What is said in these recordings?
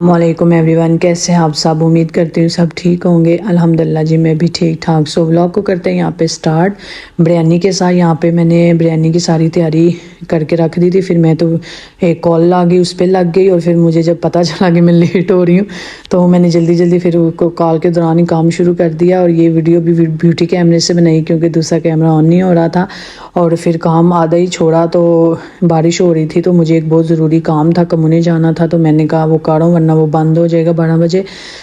وعلیکم every one, کیسے ہیں آپ سب؟ امید کرتی ہوں سب ٹھیک ہوں گے۔ الحمدللہ جی میں بھی ٹھیک ٹھاک۔ سو ولاگ کو کرتے ہیں یہاں پہ سٹارٹ بریانی کے ساتھ۔ یہاں پہ میں نے بریانی کی ساری تیاری کر کے رکھ دی تھی، پھر میں تو ایک کال آ گئی اس پہ لگ گئی، اور پھر مجھے جب پتہ چلا کہ میں لیٹ ہو رہی ہوں تو میں نے جلدی جلدی پھر کال کے دوران ہی کام شروع کر دیا۔ اور یہ ویڈیو بھی بیوٹی کیمرے سے بنائی کیونکہ دوسرا کیمرہ آن نہیں ہو رہا تھا، اور پھر کام آدھا ہی چھوڑا تو بارش ہو رہی تھی، تو مجھے ایک بہت ضروری کام تھا، کمونے جانا تھا، تو میں نے کہا وہ کاڑوں ورنہ وہ بند ہو جائے گا 12 بجے۔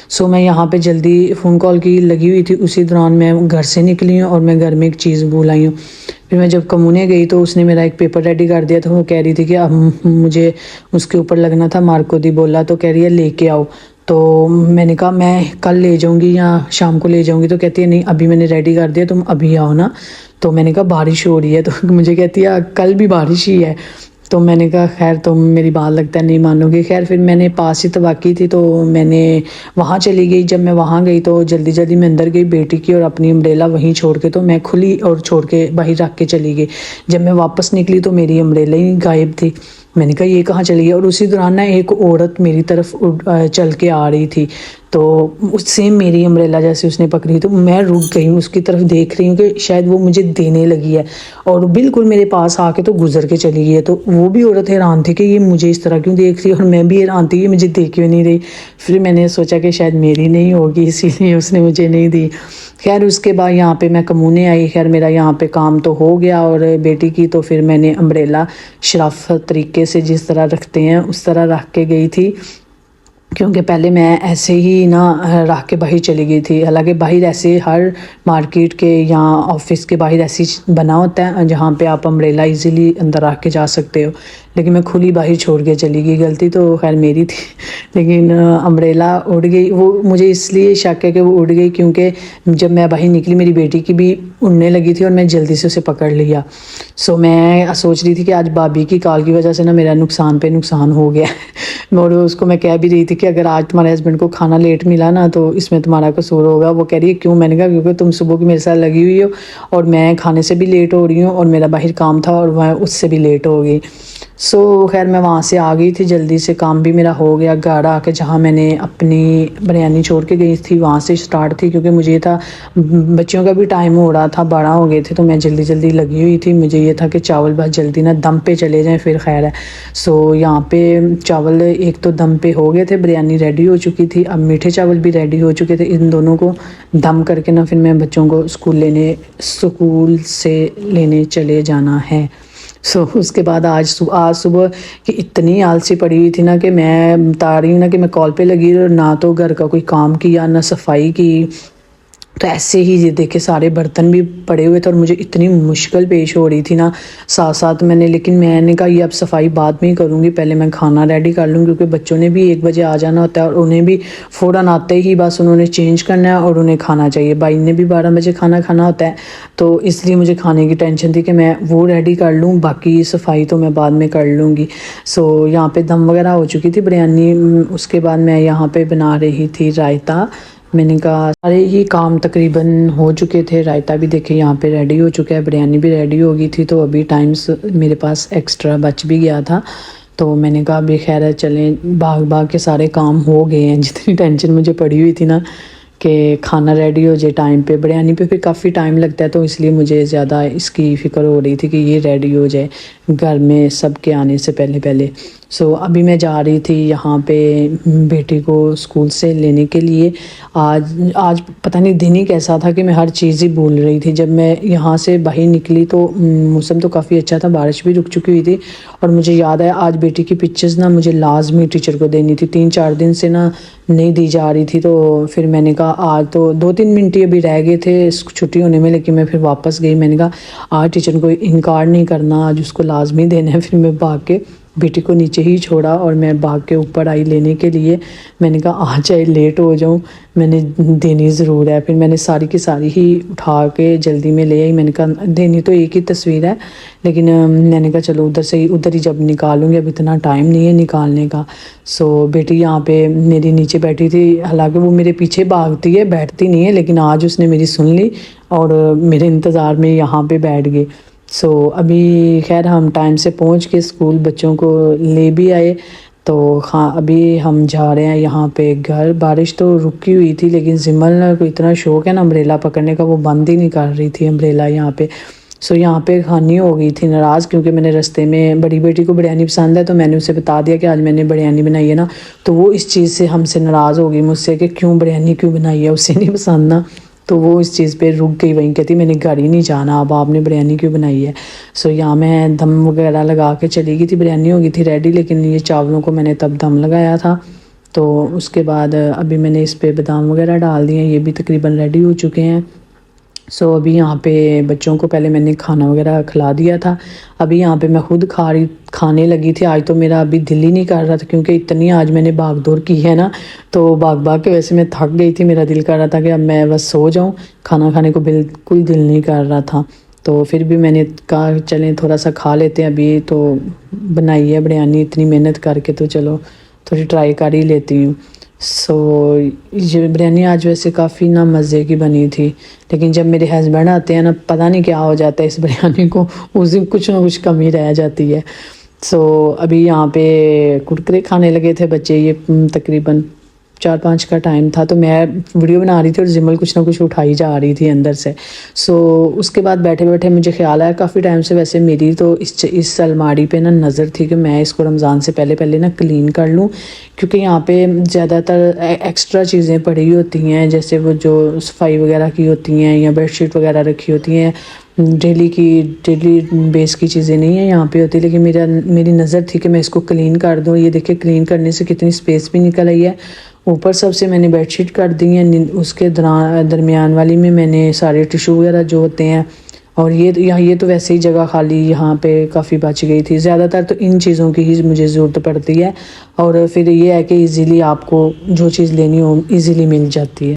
سو میں یہاں پہ جلدی فون کال کی لگی ہوئی تھی، اسی دوران میں گھر سے نکلی ہوں اور میں گھر میں ایک چیز بھول آئی ہوں۔ پھر میں جب کمونے گئی تو اس نے میرا ایک پیپر ریڈی کر دیا تھا، وہ کہہ رہی تھی کہ اب مجھے اس کے اوپر لگنا تھا، مارکو دی بولا تو کہہ رہی ہے لے کے آؤ۔ تو میں نے کہا میں کل لے جاؤں گی یا شام کو لے جاؤں گی، تو کہتی ہے نہیں ابھی میں نے ریڈی کر دیا، تم ابھی آؤ نا۔ تو میں نے کہا بارش ہو رہی ہے، تو مجھے کہتی ہے کل بھی بارش ہی ہے۔ تو میں نے کہا خیر تم میری بات لگتا ہے نہیں مانو گی۔ خیر پھر میں نے پاس ہی طبقی تھی تو میں نے وہاں چلی گئی۔ جب میں وہاں گئی تو جلدی جلدی میں اندر گئی بیٹی کی اور اپنی امبریلا وہیں چھوڑ کے، تو میں کھلی اور چھوڑ کے باہر رکھ کے چلی گئی۔ جب میں واپس نکلی تو میری امبریلا ہی غائب تھی۔ میں نے کہا یہ کہاں چلی گئی؟ اور اسی دوران نا ایک عورت میری طرف چل کے آ رہی تھی، تو سیم میری امبریلا جیسے اس نے پکڑی، تو میں رک گئی ہوں، اس کی طرف دیکھ رہی ہوں کہ شاید وہ مجھے دینے لگی ہے، اور بالکل میرے پاس آ کے تو گزر کے چلی گئی ہے۔ تو وہ بھی عورت حیران تھی کہ یہ مجھے اس طرح کیوں دیکھ رہی ہے، اور میں بھی حیران تھی کہ مجھے دیکھ کیوں نہیں رہی۔ پھر میں نے سوچا کہ شاید میری نہیں ہوگی اسی لیے اس نے مجھے نہیں دی۔ خیر اس کے بعد یہاں پہ میں کمونے آئی، خیر میرا یہاں پہ کام تو ہو گیا، اور بیٹی کی تو پھر میں نے امبریلا شرافت طریقے سے جس طرح رکھتے ہیں اس طرح رکھ کے گئی تھی، کیونکہ پہلے میں ایسے ہی نا رکھ کے باہر چلی گئی تھی۔ حالانکہ باہر ایسے ہر مارکیٹ کے یا آفس کے باہر ایسی بنا ہوتا ہے جہاں پہ آپ امبریلا ایزیلی اندر رکھ کے جا سکتے ہو، لیکن میں کھلی باہر چھوڑ کے چلی گئی۔ غلطی تو خیر میری تھی، لیکن امبریلا اڑ گئی۔ وہ مجھے اس لیے شک ہے کہ وہ اڑ گئی کیونکہ جب میں باہر نکلی میری بیٹی کی بھی اڑنے لگی تھی، اور میں جلدی سے اسے پکڑ لیا۔ سو میں سوچ رہی تھی کہ آج بابی کی کال کی وجہ سے نا میرا نقصان پہ نقصان ہو گیا، اور اس کو میں کہہ بھی رہی تھی کہ اگر آج تمہارے ہسبینڈ کو کھانا لیٹ ملا نا تو اس میں تمہارا قصور ہوگا۔ وہ کہہ رہی ہے کیوں؟ میں نے کہا کیونکہ تم صبح کی میرے ساتھ لگی ہوئی ہو، اور میں کھانے سے بھی لیٹ ہو رہی ہوں، اور میرا باہر کام تھا اور میں اس سے بھی لیٹ ہو گئی۔ سو خیر میں وہاں سے آ گئی تھی جلدی سے، کام بھی میرا ہو گیا۔ گھر آ کے جہاں میں نے اپنی بریانی چھوڑ کے گئی تھی وہاں سے سٹارٹ تھی، کیونکہ مجھے یہ تھا بچوں کا بھی ٹائم ہو رہا تھا، 12 ہو گئے تھے، تو میں جلدی جلدی لگی ہوئی تھی۔ مجھے یہ تھا کہ چاول بس جلدی نا دم پہ چلے جائیں پھر خیر ہے۔ سو یہاں پہ چاول ایک تو دم پہ ہو گئے تھے، بریانی ریڈی ہو چکی تھی، اب میٹھے چاول بھی ریڈی ہو چکے تھے۔ ان دونوں کو دم کر کے نا پھر میں بچوں کو اسکول سے لینے چلے جانا ہے۔ سو اس کے بعد آج صبح کی اتنی آلسی پڑی ہوئی تھی نا کہ میں بتا رہی ہوں نا کہ میں کال پہ لگی اور نہ تو گھر کا کوئی کام کیا نہ صفائی کی، تو ایسے ہی یہ دیکھے سارے برتن بھی پڑے ہوئے تھے، اور مجھے اتنی مشکل پیش ہو رہی تھی نا ساتھ ساتھ لیکن میں نے کہا یہ اب صفائی بعد میں ہی کروں گی، پہلے میں کھانا ریڈی کر لوں، کیونکہ بچوں نے بھی 1 بجے آ جانا ہوتا ہے، اور انہیں بھی فوراً آتے ہی بس انہوں نے چینج کرنا ہے اور انہیں کھانا چاہیے۔ بھائی نے بھی 12 بجے کھانا ہوتا ہے، تو اس لیے مجھے کھانے کی ٹینشن تھی کہ میں وہ ریڈی کر لوں، باقی صفائی تو میں بعد میں کر لوں گی۔ سو یہاں پہ دم وغیرہ ہو چکی تھی بریانی، اس کے بعد میں یہاں پہ بنا رہی تھی رائتا۔ میں نے کہا سارے ہی کام تقریباً ہو چکے تھے، رائتا بھی دیکھیں یہاں پہ ریڈی ہو چکا ہے، بریانی بھی ریڈی ہو گئی تھی، تو ابھی ٹائمز میرے پاس ایکسٹرا بچ بھی گیا تھا، تو میں نے کہا ابھی خیر ہے چلیں بھاگ کے سارے کام ہو گئے ہیں۔ جتنی ٹینشن مجھے پڑی ہوئی تھی نا کہ کھانا ریڈی ہو جائے ٹائم پہ، بریانی پہ پھر کافی ٹائم لگتا ہے، تو اس لیے مجھے زیادہ اس کی فکر ہو رہی تھی کہ یہ ریڈی ہو جائے گھر میں سب کے آنے سے پہلے۔ سو ابھی میں جا رہی تھی یہاں پہ بیٹی کو اسکول سے لینے کے لیے۔ آج پتہ نہیں دن ہی کیسا تھا کہ میں ہر چیز ہی بھول رہی تھی۔ جب میں یہاں سے باہر نکلی تو موسم تو کافی اچھا تھا، بارش بھی رک چکی ہوئی تھی، اور مجھے یاد ہے آج بیٹی کی پکچرز نا مجھے لازمی ٹیچر کو دینی تھی، 3-4 دن سے نا نہیں دی جا رہی تھی، تو پھر میں نے کہا آج تو 2-3 منٹ ہی ابھی رہ گئے تھے چھٹی ہونے میں، لیکن میں پھر واپس گئی۔ میں نے کہا آج ٹیچر کو انکار نہیں کرنا، آج اس کو لازمی دینا ہے۔ پھر میں بھاگ کے بیٹی کو نیچے ہی چھوڑا اور میں بھاگ کے اوپر آئی لینے کے لیے۔ میں نے کہا آج چاہے لیٹ ہو جاؤں میں نے دینی ضرور ہے۔ پھر میں نے ساری کی ساری ہی اٹھا کے جلدی میں لے آئی۔ میں نے کہا دینی تو ایک ہی تصویر ہے، لیکن میں نے کہا چلو ادھر ہی جب نکالوں گی، اب اتنا ٹائم نہیں ہے نکالنے کا۔ سو بیٹی یہاں پہ میری نیچے بیٹھی تھی، حالانکہ وہ میرے پیچھے بھاگتی ہے بیٹھتی نہیں ہے، لیکن آج اس نے میری سن لی اور میرے انتظار میں یہاں پہ بیٹھ گئی۔ سو ابھی خیر ہم ٹائم سے پہنچ کے اسکول بچوں کو لے بھی آئے، تو ابھی ہم جا رہے ہیں یہاں پہ گھر. بارش تو رکی ہوئی تھی لیکن زمل کو اتنا شوق ہے نا امبریلا پکڑنے کا, وہ بند ہی نہیں کر رہی تھی امبریلا یہاں پہ. یہاں پہ خانی ہو گئی تھی ناراض, کیونکہ میں نے رستے میں, بڑی بیٹی کو بریانی پسند ہے تو میں نے اسے بتا دیا کہ آج میں نے بریانی بنائی ہے نا, تو وہ اس چیز سے ہم سے ناراض ہو گئی مجھ سے کہ کیوں بریانی کیوں بنائی ہے, اسے نہیں پسند نا. تو وہ اس چیز پہ رک گئی, وہیں کہتی میں نے گھر ہی نہیں جانا, اب آپ نے بریانی کیوں بنائی ہے. یہاں میں دم وغیرہ لگا کے چلی گئی تھی, بریانی ہو گئی تھی ریڈی, لیکن یہ چاولوں کو میں نے تب دم لگایا تھا. تو اس کے بعد ابھی میں نے اس پہ بادام وغیرہ ڈال دیے ہیں, یہ بھی تقریباً ریڈی ہو چکے ہیں. ابھی یہاں پہ بچوں کو پہلے میں نے کھانا وغیرہ کھلا دیا تھا. ابھی یہاں پہ میں خود کھانے لگی تھی. آج تو میرا ابھی دل ہی نہیں کر رہا تھا, کیونکہ اتنی آج میں نے بھاگ دور کی ہے نا, تو بھاگ کے ویسے میں تھک گئی تھی. میرا دل کر رہا تھا کہ اب میں بس سو جاؤں, کھانا کھانے کو بالکل دل نہیں کر رہا تھا. تو پھر بھی میں نے کہا چلیں تھوڑا سا کھا لیتے ہیں, ابھی تو بنائی ہے بریانی اتنی محنت کر کے, تو چلو تھوڑی ٹرائی کر ہی لیتی ہوں. یہ بریانی آج ویسے کافی نا مزے کی بنی تھی, لیکن جب میرے ہسبینڈ آتے ہیں نا پتہ نہیں کیا ہو جاتا ہے اس بریانی کو, اس دن کچھ نہ کچھ کمی رہ جاتی ہے. ابھی یہاں پہ کرکرے کھانے لگے تھے بچے, یہ تقریباً 4-5 کا ٹائم تھا, تو میں ویڈیو بنا رہی تھی اور زمل کچھ نہ کچھ اٹھائی جا رہی تھی اندر سے. اس کے بعد بیٹھے بیٹھے مجھے خیال آیا کافی ٹائم سے, ویسے میری تو اس الماری پہ نا نظر تھی کہ میں اس کو رمضان سے پہلے نا کلین کر لوں, کیونکہ یہاں پہ زیادہ تر ایکسٹرا چیزیں پڑی ہوتی ہیں, جیسے وہ جو صفائی وغیرہ کی ہوتی ہیں یا بیڈ شیٹ وغیرہ رکھی ہوتی ہیں, ڈیلی بیس کی چیزیں نہیں ہیں یہاں پہ ہوتی. لیکن میری نظر تھی کہ میں اس کو کلین کر دوں. یہ دیکھیں کلین کرنے سے کتنی اسپیس بھی نکل آئی ہے. اوپر سب سے میں نے بیڈ شیٹ کر دی ہیں, اس کے درمیان والی میں نے سارے ٹیشو وغیرہ جو ہوتے ہیں, اور یہ تو ویسے ہی جگہ خالی یہاں پہ کافی بچ گئی تھی. زیادہ تر تو ان چیزوں کی ہی مجھے ضرورت پڑتی ہے, اور پھر یہ ہے کہ ایزیلی آپ کو جو چیز لینی ہو ایزیلی مل جاتی ہے.